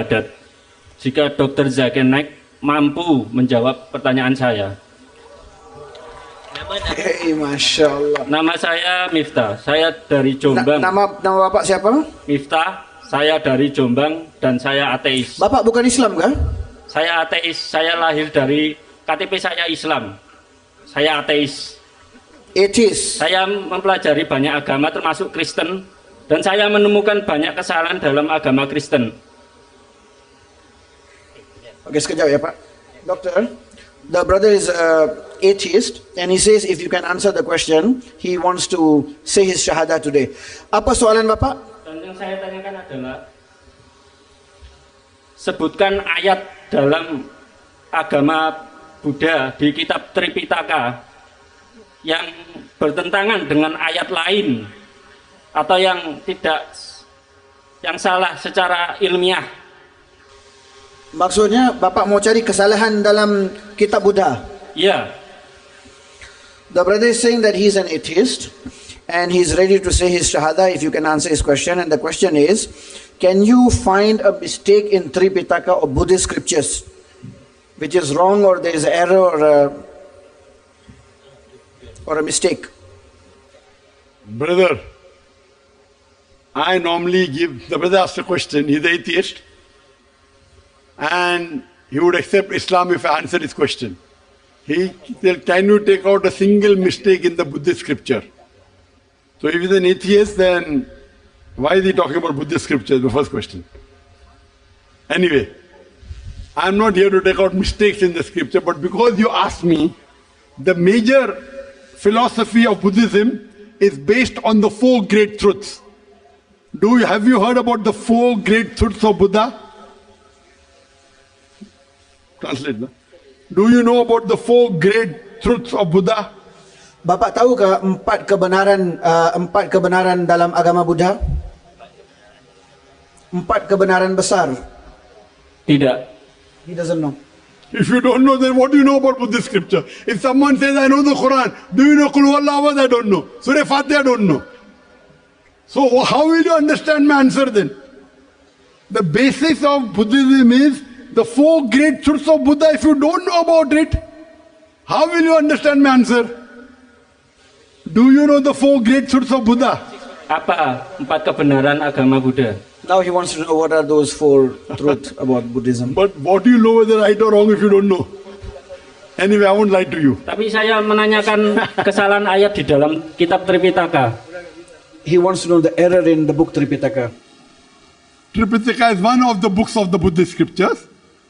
Adat. Jika Dr. Zakir Naik mampu menjawab pertanyaan saya. Hey, Masya Allah. Nama saya Miftah, saya dari Jombang. Nama Bapak siapa? Miftah, saya dari Jombang dan saya ateis. Bapak bukan Islam kan? Saya ateis, saya lahir dari KTP saya Islam. Saya ateis. Atheist. Saya mempelajari banyak agama termasuk Kristen dan saya menemukan banyak kesalahan dalam agama Kristen. Oke, sekejap ya Pak. Dokter, the brother is atheist and he says if you can answer the question, he wants to say his syahadah today. Apa soalan Bapak? Dan yang saya tanyakan adalah, sebutkan ayat dalam agama Buddha di kitab Tripitaka yang bertentangan dengan ayat lain atau yang salah secara ilmiah. Maksudnya Bapak mau cari kesalahan dalam kitab Buddha? Ya. The brother is saying that he is an atheist and he is ready to say his shahada if you can answer his question. And the question is, can you find a mistake in Tripitaka or Buddhist scriptures which is wrong, or there is an error or a mistake? Brother, I normally give, the brother asked a question, he's an atheist, and he would accept Islam if I answered his question. He said, can you take out a single mistake in the Buddhist scripture? So if he's an atheist, then why is he talking about Buddhist scripture? The first question. Anyway, I'm not here to take out mistakes in the scripture, but because you asked me, the major philosophy of Buddhism is based on the 4 great truths. Have you heard about the 4 great truths of Buddha? Translate, no? Do you know about the 4 great truths of Buddha? Bapak tahu ke 4 kebenaran dalam agama Buddha? 4 kebenaran besar. Tidak. He doesn't know. If you don't know, then what do you know about Buddhist scripture? If someone says, I know the Quran, do you know Qul Huwallahu Ahad? I don't know. Surah Fatiha, I don't know. So how will you understand my answer then? The basis of Buddhism is the 4 great truths of Buddha. If you don't know about it, how will you understand my answer? Do you know the 4 great truths of Buddha? Apa 4 kebenaran agama Buddha? Now he wants to know what are those 4 truths about Buddhism. But what do you know whether right or wrong if you don't know? Anyway, I won't lie to you. Tapi saya menanyakan kesalahan ayat di dalam kitab Tripitaka. He wants to know the error in the book Tripitaka. Tripitaka is one of the books of the Buddhist scriptures.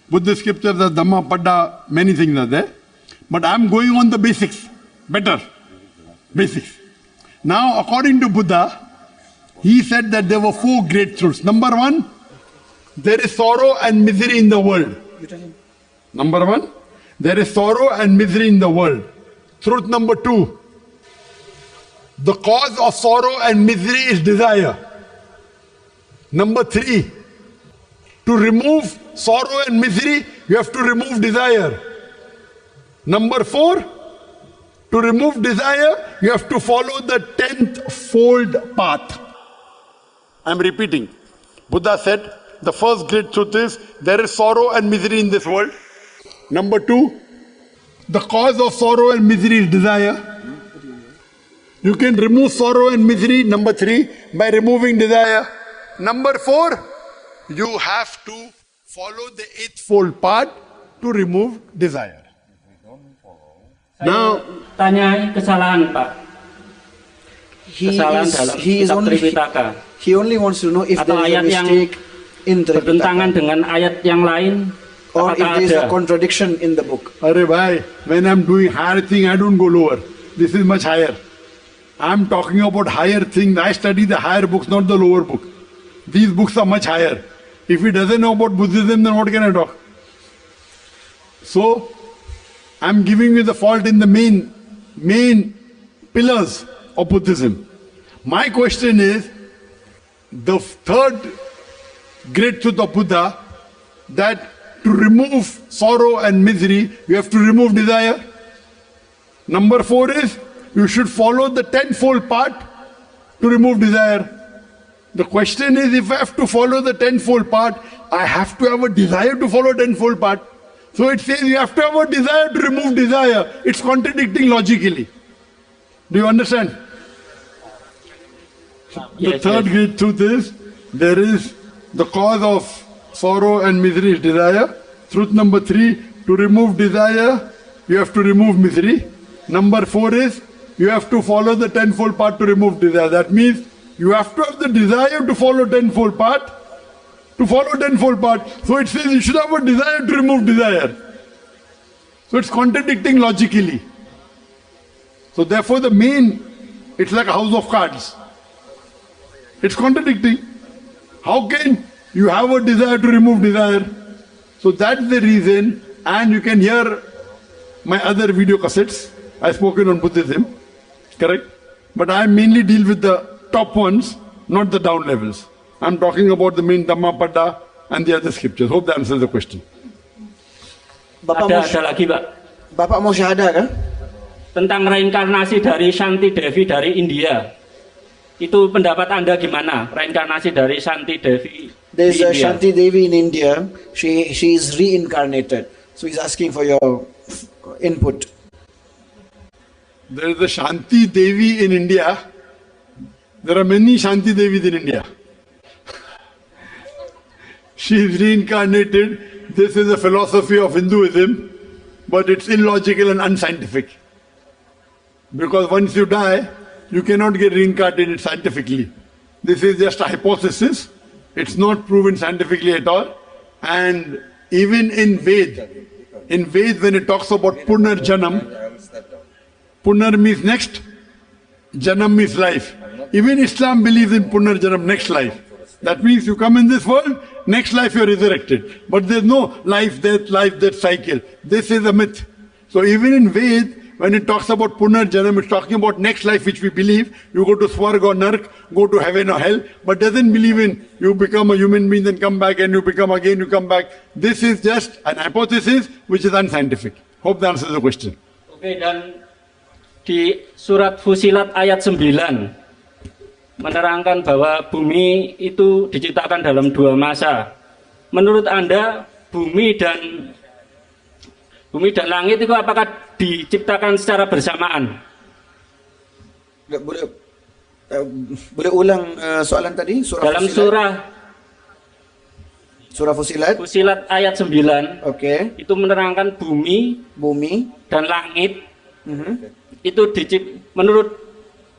Buddhist scriptures are Dhamma, Padda, many things are there. But I'm going on the basics, better. Basics. Now, according to Buddha, he said that there were 4 great truths. Number 1, there is sorrow and misery in the world. Number 1, there is sorrow and misery in the world. Truth number 2, the cause of sorrow and misery is desire. Number 3, to remove sorrow and misery, you have to remove desire. Number 4, to remove desire, you have to follow the 10th fold path. I'm repeating. Buddha said, the first great truth is, there is sorrow and misery in this world. Number 2, the cause of sorrow and misery is desire. You can remove sorrow and misery, number 3, by removing desire. Number 4, you have to follow the 8th fold path to remove desire. Now, tanya kesalahan, Pak. Kesalahan dalam kitab Tripitaka. He only wants to know if there is a mistake in Tripitaka. Bertentangan dengan ayat yang lain, or if there is a contradiction in the book. Arey bhai, when I'm doing higher thing, I don't go lower. This is much higher. I'm talking about higher things. I study the higher books, not the lower book. These books are much higher. If he doesn't know about Buddhism, then what can I talk? So, I'm giving you the fault in the main pillars of Buddhism. My question is, the 3rd great truth of Buddha, that to remove sorrow and misery, you have to remove desire. Number 4 is, you should follow the 10-fold path to remove desire. The question is, if I have to follow the 10-fold path, I have to have a desire to follow tenfold path. So it says you have to have a desire to remove desire. It's contradicting logically. Do you understand? The third great truth is, there is the cause of sorrow and misery is desire. Truth number 3, to remove desire, you have to remove misery. Number 4 is, you have to follow the tenfold path to remove desire. That means, you have to have the desire to follow tenfold path. To follow tenfold path. So it says you should have a desire to remove desire. So it's contradicting logically. So therefore the main, it's like a house of cards. It's contradicting. How can you have a desire to remove desire? So that's the reason, and you can hear my other video cassettes. I've spoken on Buddhism, correct? But I mainly deal with the top ones, not the down levels. I'm talking about the main Dhammapada and the other scriptures. Hope that answers the question. Ada lagi, Pak. Bapak mau syahadah kan? Tentang reinkarnasi dari Shanti Devi dari India. Itu pendapat Anda gimana? Reinkarnasi dari Shanti Devi There's di a India. Shanti Devi in India. She is reincarnated. So he's asking for your input. There is a Shanti Devi in India. There are many Shanti Devis in India. She is reincarnated. This is a philosophy of Hinduism, but it's illogical and unscientific. Because once you die, you cannot get reincarnated scientifically. This is just a hypothesis. It's not proven scientifically at all. And even in Ved when it talks about Punar Janam, Punar means next, Janam means life. Even Islam believes in Punar Janam, next life. That means you come in this world, next life you're resurrected. But there's no life, death cycle. This is a myth. So even in Ved, when it talks about Punar Janam, it's talking about next life which we believe. You go to Swarg or Nark, go to heaven or hell, but doesn't believe in you become a human being, then come back and you become again, you come back. This is just an hypothesis which is unscientific. Hope that answers the question. Oke, dan di surat Fusilat ayat 9 menerangkan bahwa bumi itu diciptakan dalam 2 masa. Menurut Anda, bumi dan langit itu apakah diciptakan secara bersamaan? Boleh ulang soalan tadi? Dalam surah Fusilat ayat 9, okay, itu menerangkan bumi dan langit itu menurut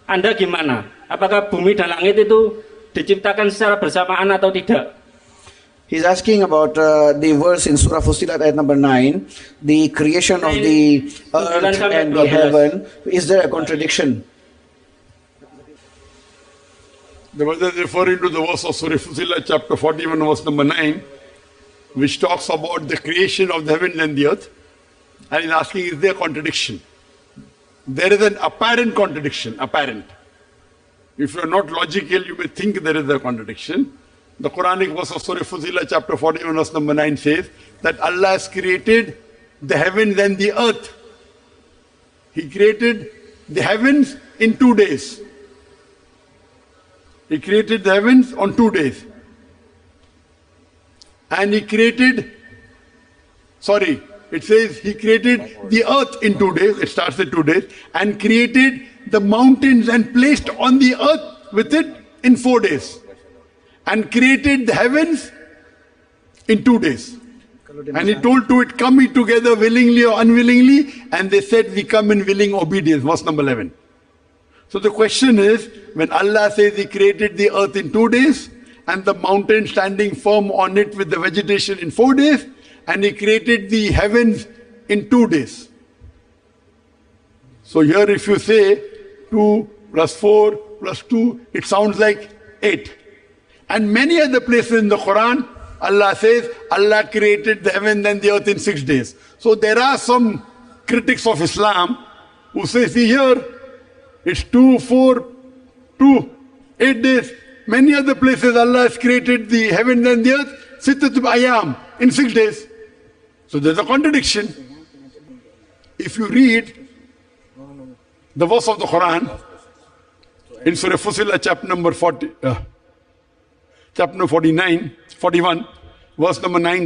Anda gimana? Apakah bumi dan langit itu diciptakan secara bersamaan atau tidak? He's asking about the verse in Surah Fusilat ayat number 9, the creation of the earth and the heaven. Is there a contradiction? The brother is referring to the verse of Surah Fusilat chapter 41 verse number 9, which talks about the creation of the heaven and the earth. And he's asking, is there a contradiction? There is an apparent contradiction, apparent. If you are not logical, you may think there is a contradiction. The Quranic verse of Surah Fusilat chapter 41 verse number 9 says that Allah has created the heavens and the earth. He created the heavens in 2 days. He created the heavens on 2 days. And He created, it says He created the earth in 2 days, it starts in 2 days, and created the mountains and placed on the earth with it in 4 days. And created the heavens in 2 days. And He told to it, come ye together willingly or unwillingly, and they said, we come in willing obedience, verse number 11. So the question is, when Allah says He created the earth in 2 days, and the mountain standing firm on it with the vegetation in 4 days, and He created the heavens in 2 days. So here if you say 2 plus 4 plus 2, it sounds like 8. And many other places in the Quran, Allah says, Allah created the heaven and the earth in 6 days. So there are some critics of Islam who say, see here, it's 2, 4, 2, 8 days. Many other places Allah has created the heaven and the earth, Sittatul Ayam, in 6 days. So there's a contradiction. If you read the verse of the Quran in Surah Fusilat chapter number 41, verse number 9.